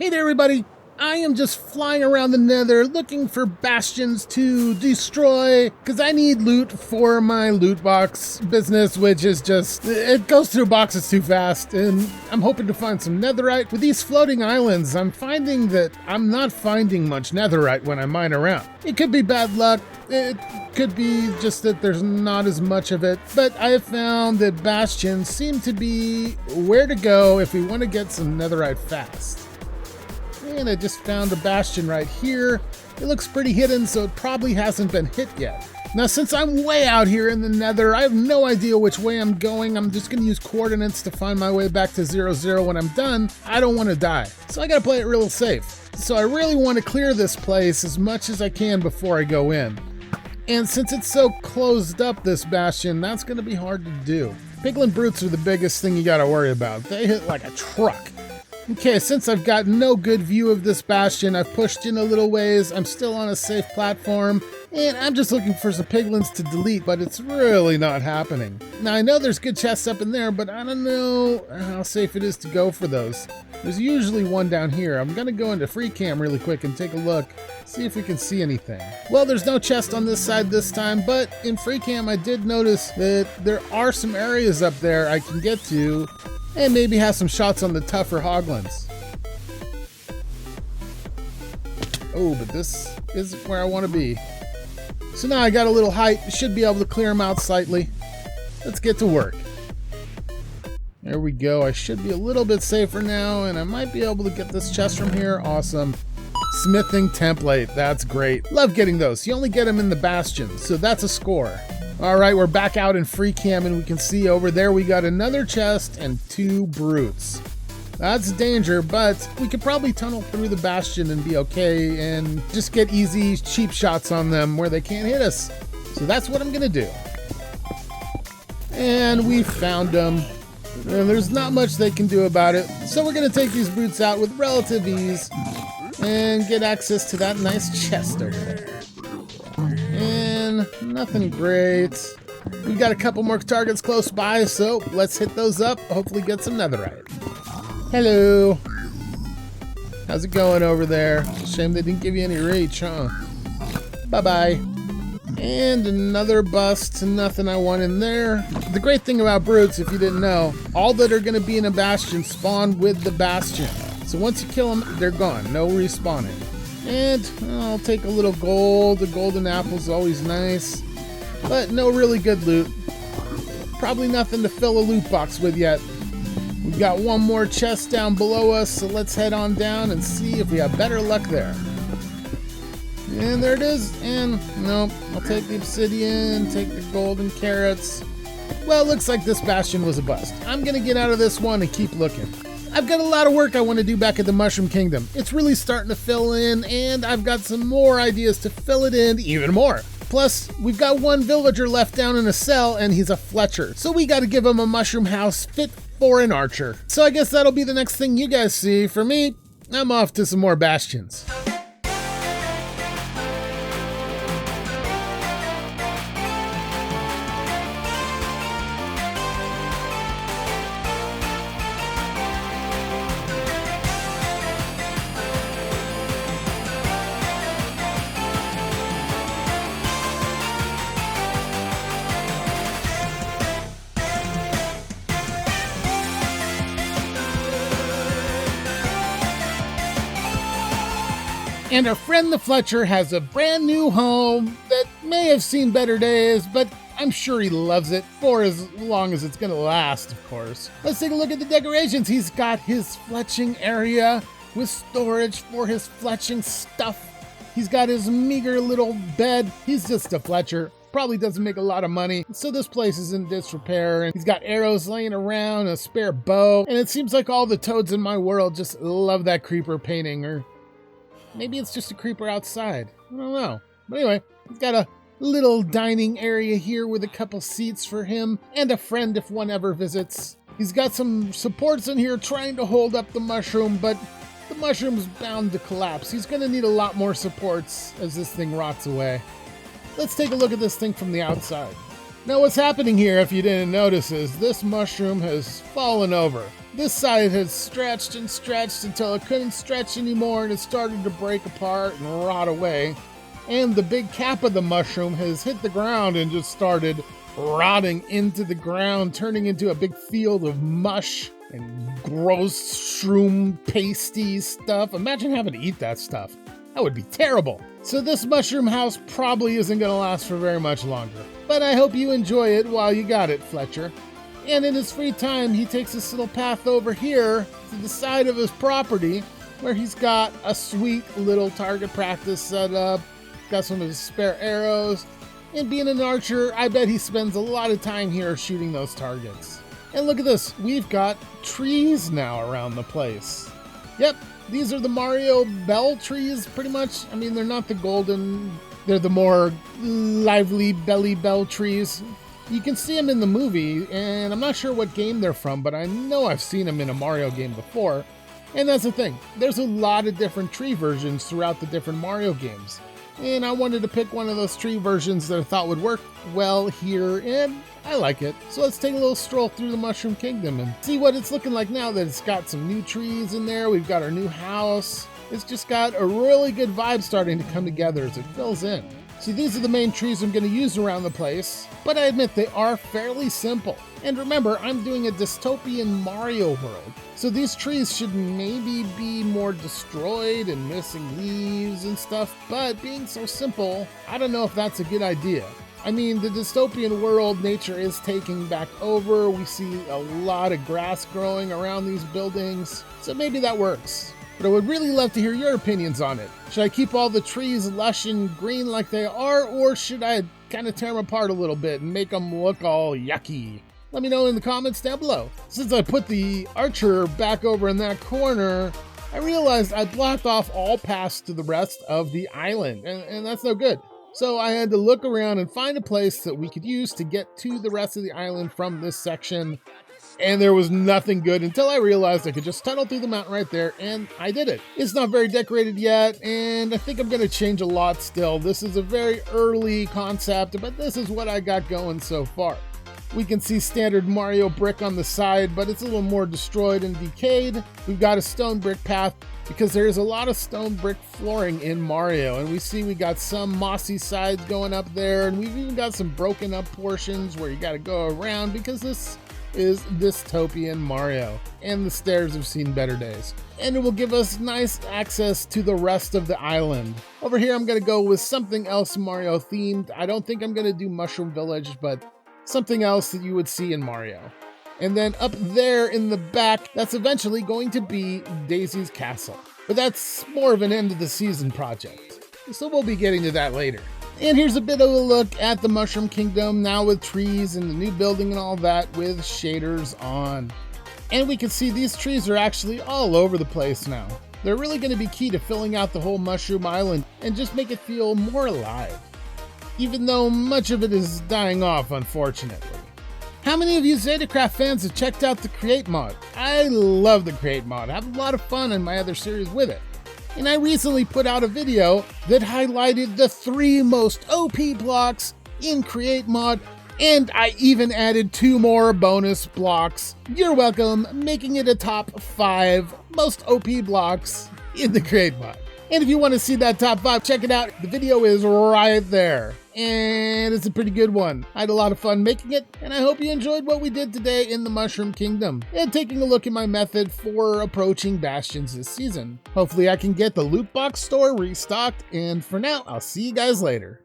Hey there, everybody. I am just flying around the nether looking for bastions to destroy because I need loot for my loot box business, which is just, it goes through boxes too fast, and I'm hoping to find some netherite. With these floating islands, I'm finding that I'm not finding much netherite when I mine around. It could be bad luck, it could be just that there's not as much of it, but I have found that bastions seem to be where to go if we want to get some netherite fast. And I just found a bastion right here. It looks pretty hidden, so it probably hasn't been hit yet. Now, since I'm way out here in the nether, I have no idea which way I'm going. I'm just gonna use coordinates to find my way back to 0, when I'm done. I don't wanna die, so I gotta play it real safe. So I really wanna clear this place as much as I can before I go in. And since it's so closed up, this bastion, that's gonna be hard to do. Piglin brutes are the biggest thing you gotta worry about. They hit like a truck. Okay, since I've got no good view of this bastion, I've pushed in a little ways, I'm still on a safe platform, and I'm just looking for some piglins to delete, but it's really not happening. Now, I know there's good chests up in there, but I don't know how safe it is to go for those. There's usually one down here. I'm gonna go into free cam really quick and take a look, see if we can see anything. Well, there's no chest on this side this time, but in free cam I did notice that there are some areas up there I can get to, and maybe have some shots on the tougher hoglins. Oh, but this isn't where I want to be. So now I got a little height, should be able to clear them out slightly. Let's get to work. There we go, I should be a little bit safer now, and I might be able to get this chest from here. Awesome. Smithing template, that's great. Love getting those. You only get them in the bastions, so that's a score. All right, we're back out in free cam, and we can see over there we got another chest and 2 brutes. That's danger, but we could probably tunnel through the bastion and be okay and just get easy, cheap shots on them where they can't hit us. So that's what I'm gonna do. And we found them. And there's not much they can do about it. So we're gonna take these brutes out with relative ease and get access to that nice chest over there. And nothing great. We've got a couple more targets close by, so let's hit those up, hopefully get some netherite. Hello. How's it going over there? Shame they didn't give you any reach, huh? Bye-bye. And another bust, nothing I want in there. The great thing about brutes, if you didn't know, all that are gonna be in a bastion spawn with the bastion. So once you kill them, they're gone, no respawning. And I'll take a little gold. The golden apple's always nice, but no really good loot. Probably nothing to fill a loot box with yet. We've got one more chest down below us, so let's head on down and see if we have better luck there. And there it is, and nope, I'll take the obsidian, take the golden carrots. Well, it looks like this bastion was a bust. I'm gonna get out of this one and keep looking. I've got a lot of work I want to do back at the Mushroom Kingdom. It's really starting to fill in, and I've got some more ideas to fill it in even more. Plus, we've got one villager left down in a cell, and he's a Fletcher. So we got to give him a mushroom house fit for an archer. So I guess that'll be the next thing you guys see. For me, I'm off to some more bastions. And our friend the Fletcher has a brand new home that may have seen better days, but I'm sure he loves it for as long as it's gonna last, of course. Let's take a look at the decorations. He's got his fletching area with storage for his fletching stuff. He's got his meager little bed. He's just a Fletcher. Probably doesn't make a lot of money, so this place is in disrepair, and he's got arrows laying around, a spare bow, and it seems like all the toads in my world just love that creeper painting, or maybe it's just a creeper outside. I don't know. But anyway, he's got a little dining area here with a couple seats for him and a friend if one ever visits. He's got some supports in here trying to hold up the mushroom, but the mushroom's bound to collapse. He's going to need a lot more supports as this thing rots away. Let's take a look at this thing from the outside. Now what's happening here, if you didn't notice, is this mushroom has fallen over. This side had stretched and stretched until it couldn't stretch anymore and it started to break apart and rot away. And the big cap of the mushroom has hit the ground and just started rotting into the ground, turning into a big field of mush and gross shroom pasty stuff. Imagine having to eat that stuff. That would be terrible. So this mushroom house probably isn't going to last for very much longer. But I hope you enjoy it while you got it, Fletcher. And in his free time, he takes this little path over here to the side of his property where he's got a sweet little target practice set up, got some of his spare arrows, and being an archer, I bet he spends a lot of time here shooting those targets. And look at this, we've got trees now around the place. Yep, these are the Mario bell trees, pretty much. I mean, they're not the golden, they're the more lively belly bell trees. You can see them in the movie, and I'm not sure what game they're from, but I know I've seen them in a Mario game before. And that's the thing, there's a lot of different tree versions throughout the different Mario games. And I wanted to pick one of those tree versions that I thought would work well here, and I like it. So let's take a little stroll through the Mushroom Kingdom and see what it's looking like now that it's got some new trees in there. We've got our new house. It's just got a really good vibe starting to come together as it fills in. See, these are the main trees I'm going to use around the place, but I admit they are fairly simple. And remember, I'm doing a dystopian Mario world, so these trees should maybe be more destroyed and missing leaves and stuff, but being so simple, I don't know if that's a good idea. I mean, the dystopian world, nature is taking back over. We see a lot of grass growing around these buildings, so maybe that works. But I would really love to hear your opinions on it. Should I keep all the trees lush and green like they are, or should I kind of tear them apart a little bit and make them look all yucky? Let me know in the comments down below. Since I put the archer back over in that corner, I realized I blocked off all paths to the rest of the island, and that's no good. So I had to look around and find a place that we could use to get to the rest of the island from this section. And there was nothing good until I realized I could just tunnel through the mountain right there, and I did it. It's not very decorated yet, and I think I'm going to change a lot still. This is a very early concept, but this is what I got going so far. We can see standard Mario brick on the side, but it's a little more destroyed and decayed. We've got a stone brick path because there's a lot of stone brick flooring in Mario, and we see we got some mossy sides going up there, and we've even got some broken up portions where you got to go around because this is dystopian Mario, and the stairs have seen better days. And it will give us nice access to the rest of the island. Over here I'm going to go with something else Mario themed. I don't think I'm going to do Mushroom Village, but something else that you would see in Mario. And then up there in the back, that's eventually going to be Daisy's Castle. But that's more of an end of the season project, so we'll be getting to that later. And here's a bit of a look at the Mushroom Kingdom now with trees and the new building and all that with shaders on. And we can see these trees are actually all over the place now. They're really going to be key to filling out the whole Mushroom Island and just make it feel more alive. Even though much of it is dying off, unfortunately. How many of you Zetacraft fans have checked out the Create mod? I love the Create mod. I have a lot of fun in my other series with it. And I recently put out a video that highlighted the 3 most OP blocks in Create mod, and I even added 2 more bonus blocks. You're welcome, making it a top 5 most OP blocks in the Create mod. And if you want to see that top 5, check it out. The video is right there. And it's a pretty good one. I had a lot of fun making it, and I hope you enjoyed what we did today in the Mushroom Kingdom and taking a look at my method for approaching Bastions this season. Hopefully I can get the loot box store restocked, and for now, I'll see you guys later.